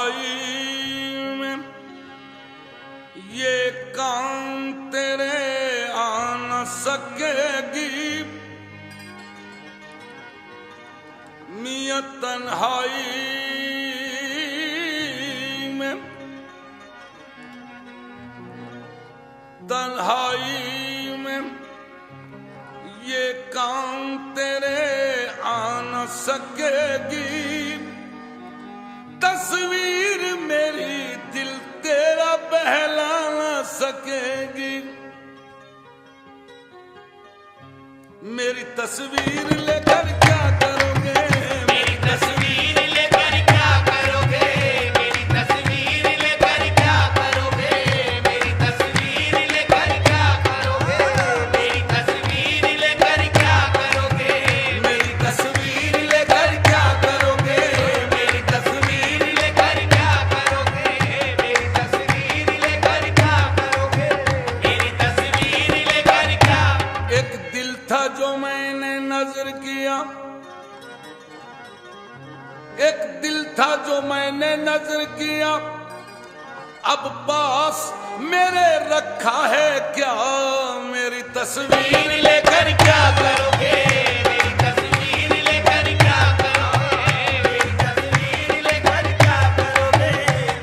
तन्हाई में ये काम तेरे आ न सकेगी। मियां तन्हाई में ये काम तेरे आ न सकेगी। तस्वीर मेरी दिल तेरा बहला न सकेगी। मेरी तस्वीर लेकर क्या करोगे? मेरी तस्वीर लेकर क्या करोगे? मेरी तस्वीर लेकर क्या करोगे? मेरी तस्वीर लेकर क्या करोगे? मेरी तस्वीर लेकर क्या करोगे? मेरी तस्वीर लेकर क्या करोगे? मेरी तस्वीर लेकर क्या करोगे? मेरी तस्वीर लेकर क्या करोगे? मेरी तस्वीर लेकर क्या? एक दिल था जो मैंने नजर किया, एक दिल था जो मैंने नजर किया। अब पास मेरे रखा है क्या? मेरी तस्वीर लेकर क्या करोगे? मेरी तस्वीर लेकर क्या करोगे? मेरी तस्वीर लेकर क्या करोगे?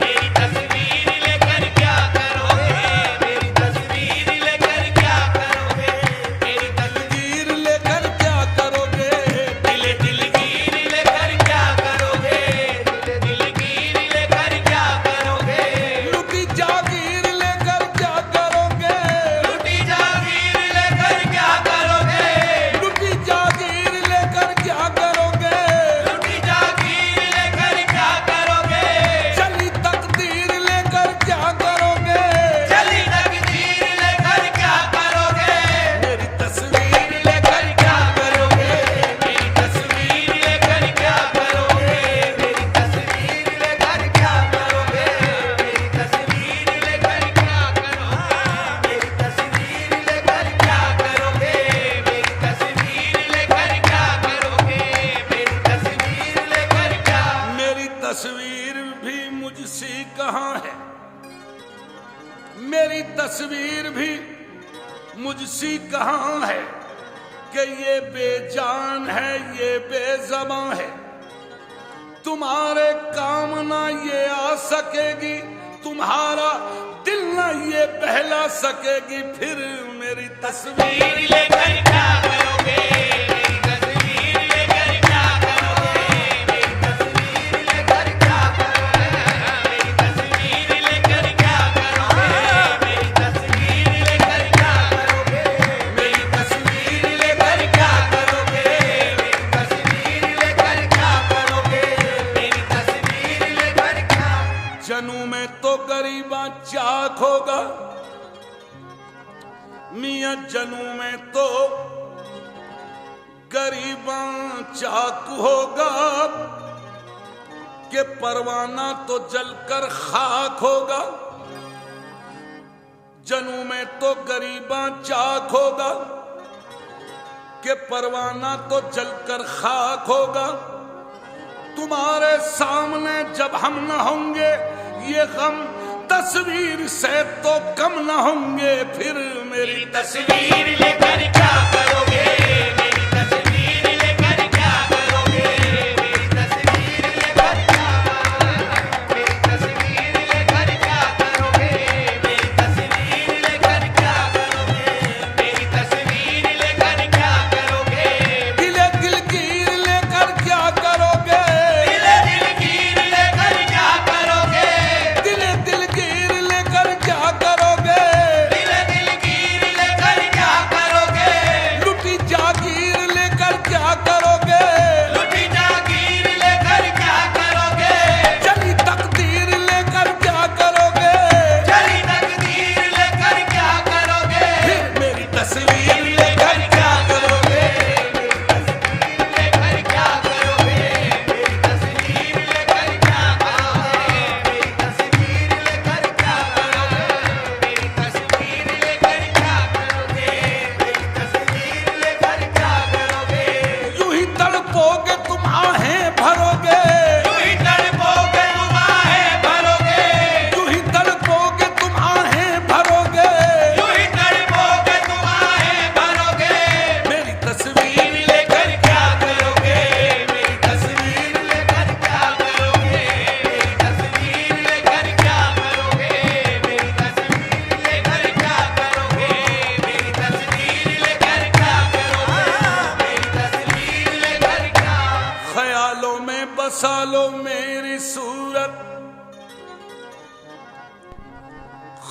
मेरी तस्वीर लेकर क्या करोगे? मेरी तस्वीर लेकर क्या करोगे? मेरी तस्वीर लेकर क्या करोगे? दिलगीर लेकर क्या करोगे? दिलगीर लेकर क्या करोगे? लुटी जागीर लेकर क्या करोगे? लुटी जागीर लेकर क्या करोगे? लुटी जागीर लेकर क्या करोगे? लुटी जागीर लेकर क्या करोगे? चली तकदीर लेकर क्या करोगे? चली तकदीर लेकर क्या करोगे? मेरी तस्वीर लेकर क्या करोगे? मेरी तस्वीर लेकर क्या करोगे? मेरी तस्वीर लेकर क्या करोगे? मेरी तस्वीर लेकर क्या करोगे? मेरी तस्वीर लेकर क्या करोगे? मेरी तस्वीर लेकर क्या करोगे? मेरी तस्वीर लेकर क्या? मेरी तस्वीर भी मुझसे कहाँ है? मेरी तस्वीर भी मुझसे कहाँ है कि ये बेजान है, ये बेज़बां है। तुम्हारे काम ना ये आ सकेगी, तुम्हारा दिल ना ये बहला सकेगी। फिर मेरी तस्वीर तस्वीर लेकर क्या करोगे? मेरी तस्वीर लेकर क्या करोगे? मेरी तस्वीर लेकर क्या करोगे? मेरी तस्वीर लेकर क्या करोगे? मेरी तस्वीर लेकर क्या करोगे? मेरी तस्वीर लेकर क्या करोगे? मेरी तस्वीर लेकर क्या करोगे? मेरी तस्वीर लेकर क्या? जनू में तो गरीबा चाक होगा, मियां जनू में तो गरीबा चाक होगा कि परवाना तो जलकर खाक होगा। जनू में तो गरीबा चाक होगा कि परवाना तो जलकर खाक होगा। तुम्हारे सामने जब हम न होंगे ये गम तस्वीर से तो कम न होंगे। फिर मेरी तस्वीर लेकर क्या करोगे? मेरी तस्वीर लेकर क्या करोगे? मेरी तस्वीर लेकर क्या करोगे? मेरी तस्वीर लेकर क्या करोगे? मेरी तस्वीर लेकर क्या करोगे? मेरी तस्वीर लेकर क्या करोगे? दिले दिलगीर लेकर क्या करोगे? दिलगीर लेकर क्या करोगे? दिले दिलगीर लेकर क्या करोगे? दिलगीर लेकर क्या करोगे? लुटी जागी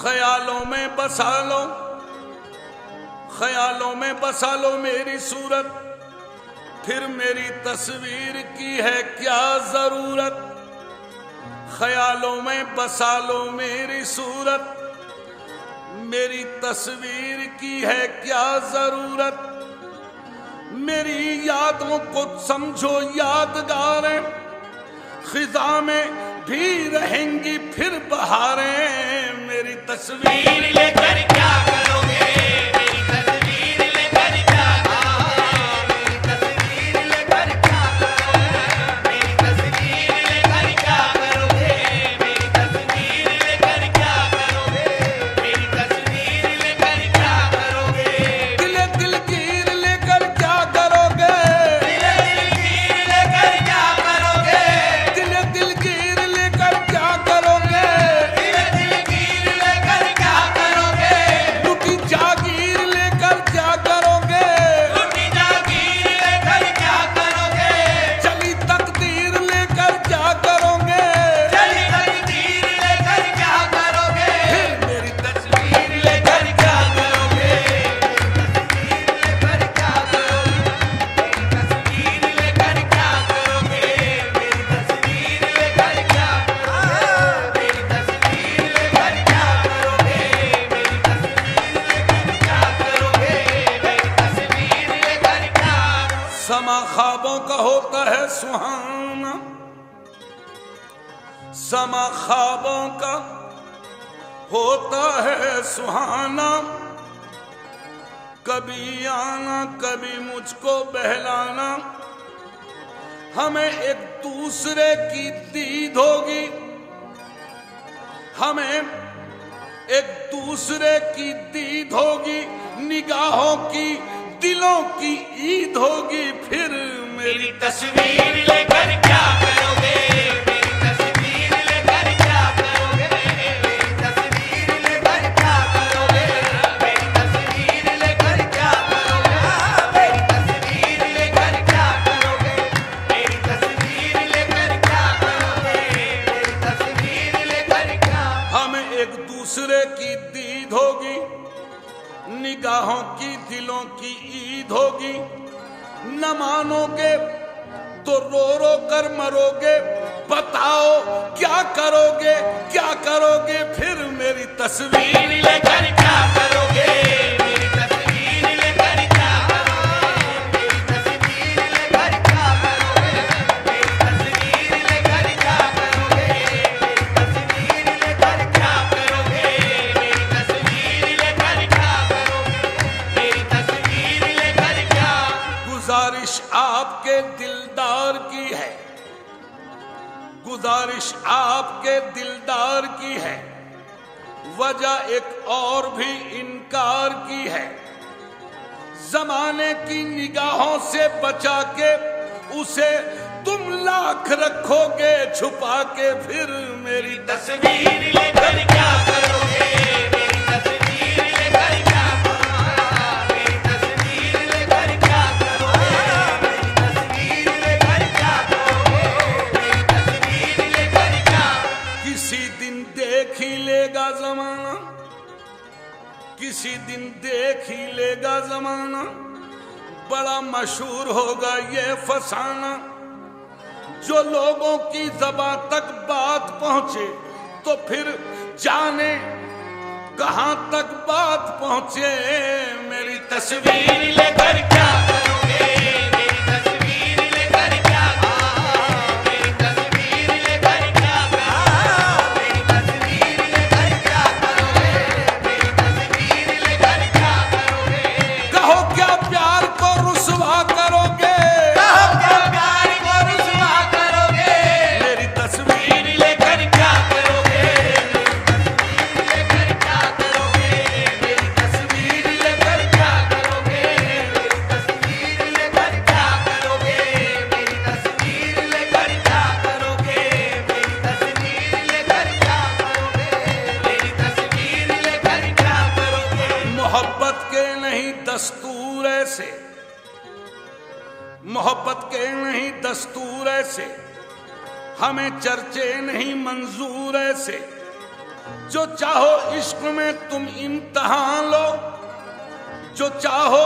ख्यालों में बसा लो, ख्यालों में बसा लो मेरी सूरत, फिर मेरी तस्वीर की है क्या जरूरत। ख्यालों में बसा लो मेरी सूरत, मेरी तस्वीर की है क्या जरूरत। मेरी यादों को समझो यादगारें, खिजा में भी रहेंगी फिर बहारें। मेरी तस्वीर लेकर क्या करोगे, मेरी तस्वीर लेकर क्या करोगे, मेरी तस्वीर लेकर क्या करोगे, मेरी तस्वीर लेकर क्या करोगे, मेरी तस्वीर लेकर क्या करोगे, मेरी तस्वीर लेकर क्या करोगे। दिले दिलगीर लेकर क्या करोगे, दिले दिलगीर लेकर क्या करोगे, दिले दिलगीर लेकर क्या करोगे। दिले दिलगीर लेकर क्या करोगे, लुटी जागीर लेकर क्या करोगे, लूटी जागीर लेकर क्या करोगे, चली तकदीर लेकर क्या करोगे। चली तकदीर लेकर क्या करोगे, फिर मेरी तस्वीर लेकर क्या करोगे, लेकर क्या करोगे, मेरी तस्वीर लेकर क्या करोगे, मेरी तस्वीर लेकर क्या करोगे, मेरी तस्वीर लेकर क्या करोगे, मेरी तस्वीर लेकर क्या करोगे, मेरी तस्वीर लेकर क्या। समा ख्वाबों का होता है सुहाना, समा ख्वाबों का होता है सुहाना। कभी आना कभी मुझको बहलाना, हमें एक दूसरे की दीद होगी, हमें एक दूसरे की दीद होगी। निगाहों की दिलों की ईद होगी। फिर मेरी तस्वीर लेकर क्या करोगे, मेरी तस्वीर लेकर क्या करोगे, मेरी तस्वीर लेकर क्या करोगे, मेरी तस्वीर लेकर क्या करोगे, मेरी तस्वीर लेकर क्या करोगे, मेरी तस्वीर लेकर क्या करोगे, मेरी तस्वीर लेकर क्या। हमें एक दूसरे की दीद होगी, निगाहों की दिलों की ईद होगी। न मानोगे तो रो रो कर मरोगे, बताओ क्या करोगे, क्या करोगे। फिर मेरी तस्वीर लेकर क्या करोगे, मेरी तस्वीर लेकर क्या करोगे, मेरी तस्वीर लेकर क्या करोगे, मेरी तस्वीर लेकर क्या करोगे, मेरी तस्वीर लेकर क्या करोगे, मेरी तस्वीर लेकर क्या करोगे, मेरी तस्वीर लेकर क्या। गुजारिश आपके दिलदार की है, गुजारिश आपके दिलदार की है। वजह एक और भी इनकार की है। जमाने की निगाहों से बचा के उसे तुम लाख रखोगे छुपा के। फिर मेरी तस्वीर लेकर क्या करोगे, मेरी तस्वीर लेकर क्या करोगे, मेरी तस्वीर लेकर क्या करोगे, मेरी तस्वीर लेकर क्या करोगे, मेरी तस्वीर लेकर क्या। किसी दिन देख ही लेगा जमाना, किसी दिन देख ही लेगा जमाना। बड़ा मशहूर होगा ये फसाना। जो लोगों की ज़बां तक बात पहुंचे तो फिर जाने कहां तक बात पहुंचे। मेरी तस्वीर लेकर क्या करोगे, मेरी तस्वीर लेकर क्या करोगे, मेरी तस्वीर लेकर क्या करोगे, मेरी तस्वीर लेकर क्या करोगे, मेरी तस्वीर लेकर क्या करोगे। कहो क्या प्यार को रुसवा करोगे, कहो क्या प्यार को रुसवा करोगे, मेरी तस्वीर लेकर क्या करोगे, मेरी तस्वीर लेकर क्या करोगे, मेरी तस्वीर लेकर क्या करोगे, मेरी तस्वीर लेकर क्या करोगे, मेरी तस्वीर लेकर क्या करोगे, मेरी तस्वीर लेकर क्या करोगे, मेरी तस्वीर लेकर क्या करोगे। मोहब्बत के नहीं दस्तूर ऐसे, मोहब्बत के नहीं दस्तूर ऐसे, हमें चर्चे नहीं मंजूर ऐसे। जो चाहो इश्क में तुम इम्तिहान लो, जो चाहो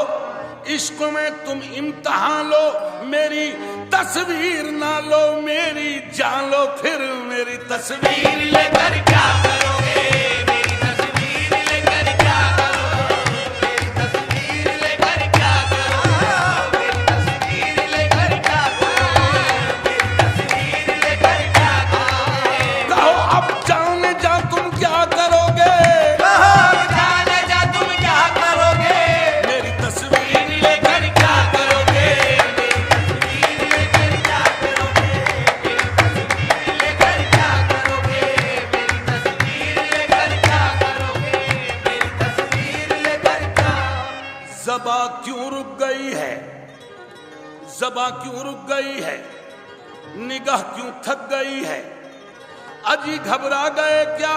इश्क में तुम इम्तिहान लो, मेरी तस्वीर ना लो मेरी जान लो, फिर मेरी तस्वीर लेकर क्या करोगे, मेरी तस्वीर लेकर क्या करोगे, मेरी तस्वीर लेकर क्या करोगे, मेरी तस्वीर लेकर क्या करोगे, मेरी तस्वीर लेकर क्या करोगे। कहो अब जाने जा तुम क्या करोगे, कहो जाने जा तुम क्या करोगे, मेरी तस्वीर लेकर क्या करोगे, मेरी तस्वीर लेकर क्या करोगे, मेरी तस्वीर लेकर क्या करोगे, मेरी तस्वीर लेकर क्या करोगे, मेरी तस्वीर लेकर क्या। ज़बा क्यों रुक गई है, ज़बा क्यों रुक गई है, निगाह क्यों थक गई है, अजी घबरा गए क्या,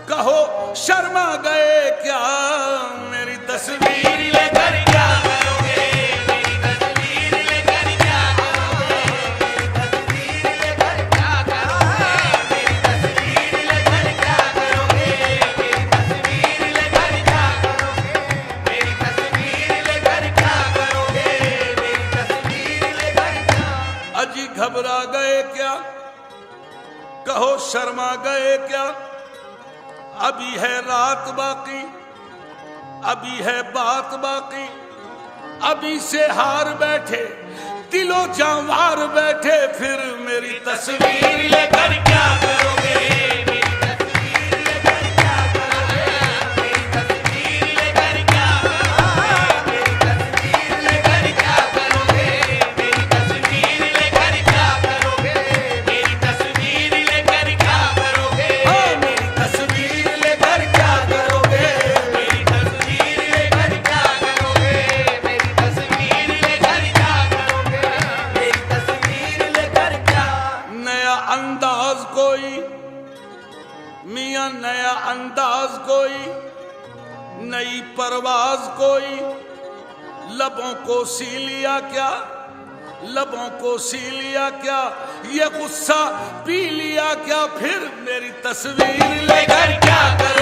कहो शर्मा गए क्या, मेरी तस्वीर लेकर क्या करोगे, मेरी तस्वीर लेकर क्या करोगे, मेरी तस्वीर लेकर क्या करोगे, मेरी तस्वीर लेकर क्या करोगे, मेरी तस्वीर लेकर क्या करोगे, मेरी तस्वीर लेकर क्या करोगे, मेरी तस्वीर लेकर क्या। अजी घबरा गए क्या, कहो शर्मा गए क्या, अभी है रात बाकी, अभी है बात बाकी, अभी से हार बैठे दिलो जवार बैठे, फिर मेरी तस्वीर लेकर क्या करोगे, मेरी तस्वीर लेकर क्या करोगे, मेरी तस्वीर लेकर क्या करोगे, मेरी तस्वीर लेकर क्या करोगे, मेरी तस्वीर लेकर क्या करोगे, मेरी तस्वीर लेकर क्या करोगे, हाँ, मेरी तस्वीर लेकर क्या करोगे, मेरी तस्वीर लेकर क्या करोगे, मेरी तस्वीर लेकर क्या करोगे, मेरी तस्वीर लेकर क्या। नया अंदाज कोई मियां, नया अंदाज कोई, नई परवाज कोई, लबों को सी लिया क्या, लबों को सी लिया क्या, ये गुस्सा पी लिया क्या, फिर मेरी तस्वीर लेकर क्या करोगे।